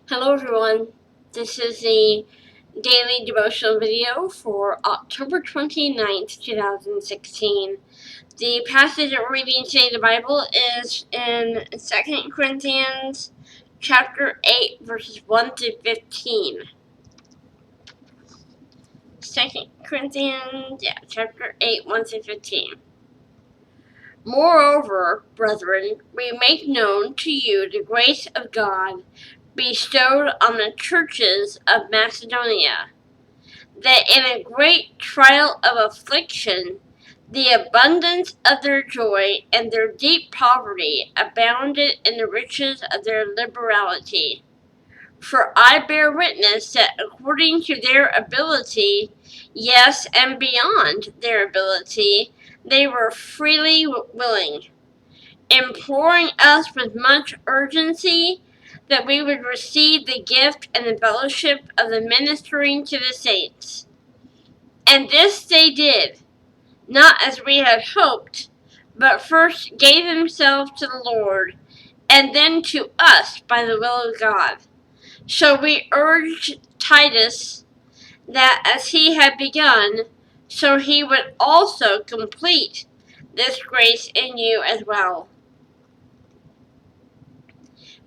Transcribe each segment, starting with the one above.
Hello everyone, this is the daily devotional video for October 29th, 2016. The passage that we're reading today in the Bible is in 2 Corinthians chapter 8, verses 1 through 15. 2 Corinthians, chapter 8, 1 through 15. Moreover, brethren, we make known to you the grace of God bestowed on the churches of Macedonia, that in a great trial of affliction, the abundance of their joy and their deep poverty abounded in the riches of their liberality. For I bear witness that according to their ability, yes, and beyond their ability, they were freely willing, imploring us with much urgency that we would receive the gift and the fellowship of the ministering to the saints. And this they did, not as we had hoped, but first gave themselves to the Lord, and then to us by the will of God. So we urged Titus that as he had begun, so he would also complete this grace in you as well.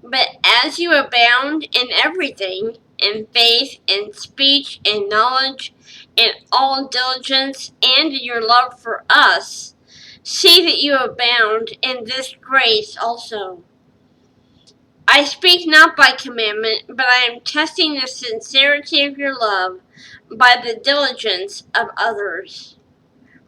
But as you abound in everything, in faith, in speech, in knowledge, in all diligence, and in your love for us, see that you abound in this grace also. I speak not by commandment, but I am testing the sincerity of your love by the diligence of others.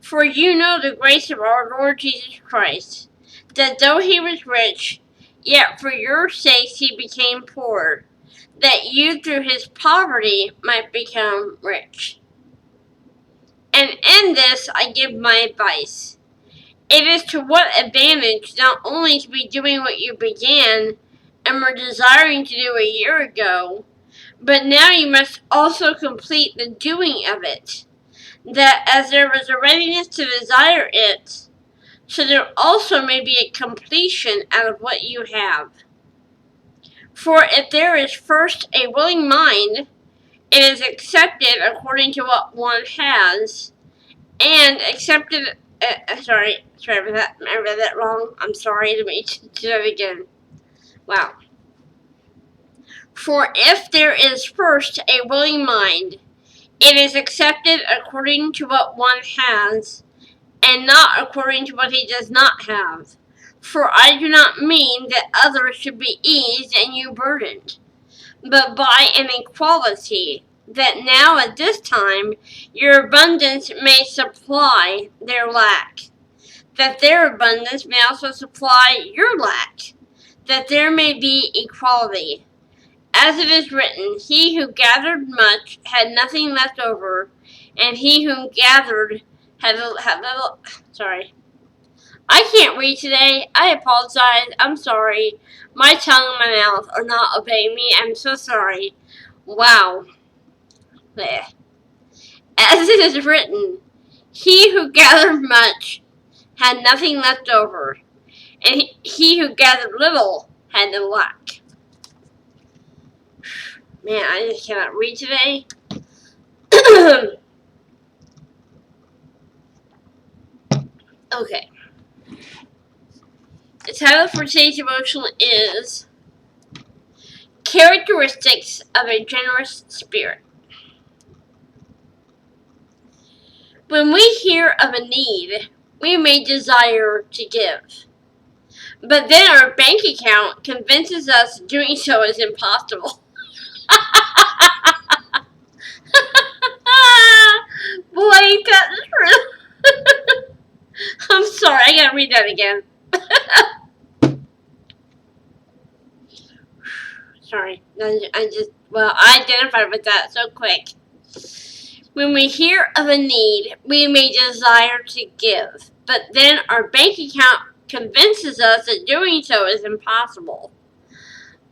For you know the grace of our Lord Jesus Christ, that though he was rich, yet for your sakes he became poor, that you through his poverty might become rich. And in this I give my advice. It is to what advantage not only to be doing what you began and were desiring to do a year ago, but now you must also complete the doing of it, that as there was a readiness to desire it, so there also may be a completion out of what you have. For if there is first a willing mind, it is accepted according to what one has, and accepted. Sorry about that. I read that wrong. I'm sorry. Let me do that again. Wow. For if there is first a willing mind, it is accepted according to what one has, and not according to what he does not have. For I do not mean that others should be eased and you burdened, but by an equality, that now at this time your abundance may supply their lack, that their abundance may also supply your lack, that there may be equality. As it is written, he who gathered much had nothing left over, and he who gathered had little. Sorry. I can't read today. I apologize. I'm sorry. My tongue and my mouth are not obeying me. I'm so sorry. Wow. Blech. As it is written, he who gathered much had nothing left over, and he who gathered little had no lack. Man, I just cannot read today. Okay. The title for today's devotional is Characteristics of a Generous Spirit. When we hear of a need, we may desire to give. But then our bank account convinces us doing so is impossible. Boy, ain't that true. I'm sorry, I gotta read that again. Sorry, I identified with that so quick. When we hear of a need, we may desire to give, but then our bank account convinces us that doing so is impossible.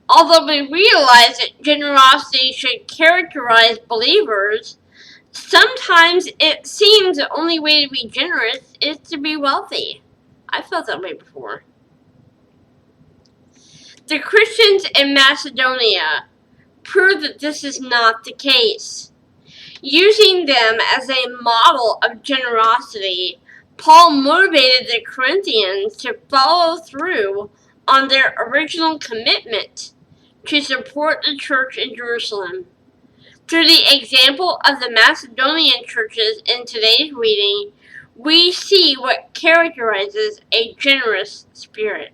Although we realize that generosity should characterize believers, sometimes it seems the only way to be generous is to be wealthy. I felt that way before. The Christians in Macedonia prove that this is not the case. Using them as a model of generosity, Paul motivated the Corinthians to follow through on their original commitment to support the church in Jerusalem. Through the example of the Macedonian churches in today's reading, we see what characterizes a generous spirit.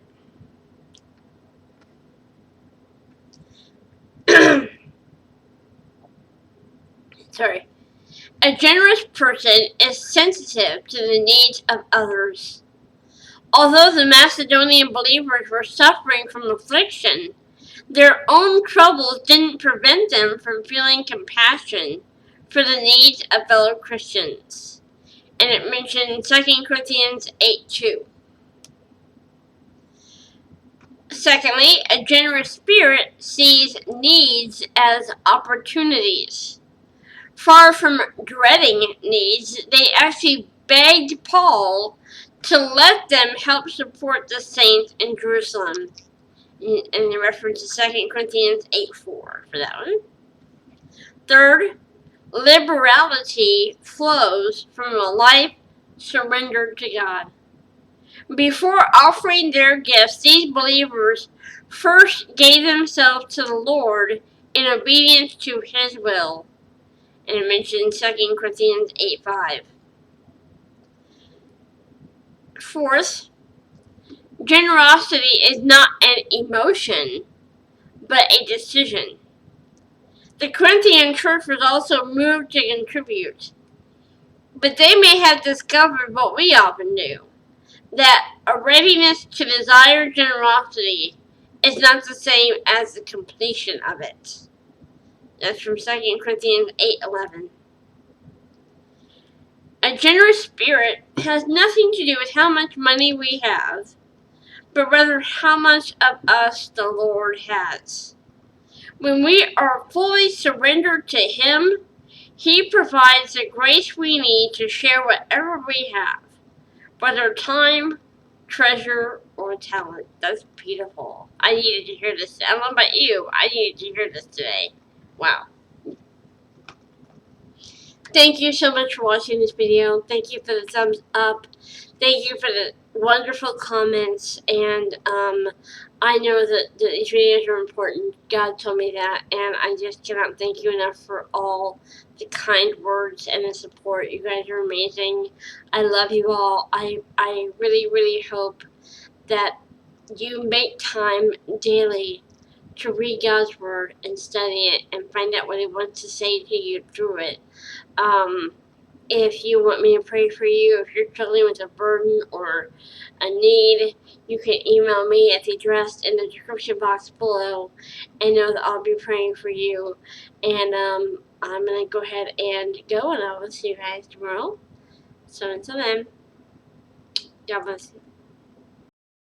Sorry. A generous person is sensitive to the needs of others. Although the Macedonian believers were suffering from affliction, their own troubles didn't prevent them from feeling compassion for the needs of fellow Christians. And it mentioned 2 Corinthians 8:2. Secondly, a generous spirit sees needs as opportunities. Far from dreading needs, they actually begged Paul to let them help support the saints in Jerusalem. And the reference to 2 Corinthians 8:4 for that one. Third, liberality flows from a life surrendered to God. Before offering their gifts, these believers first gave themselves to the Lord in obedience to His will. And it mentions 2 Corinthians 8:5. Fourth, generosity is not an emotion, but a decision. The Corinthian church was also moved to contribute, but they may have discovered what we often do, that a readiness to desire generosity is not the same as the completion of it. That's from 2 Corinthians 8:11. A generous spirit has nothing to do with how much money we have, but rather how much of us the Lord has. When we are fully surrendered to Him, He provides the grace we need to share whatever we have, whether time, treasure, or talent. That's beautiful. I needed to hear this. I don't know about you. I needed to hear this today. Wow. Thank you so much for watching this video. Thank you for the thumbs up. Thank you for the wonderful comments. And I know that these videos are important. God told me that. And I just cannot thank you enough for all the kind words and the support. You guys are amazing. I love you all. I really, really hope that you make time daily to read God's Word and study it and find out what He wants to say to you through it. If you want me to pray for you, if you're struggling with a burden or a need, you can email me at the address in the description box below and know that I'll be praying for you. And I'm going to go ahead and go, and I will see you guys tomorrow. So until then, God bless you.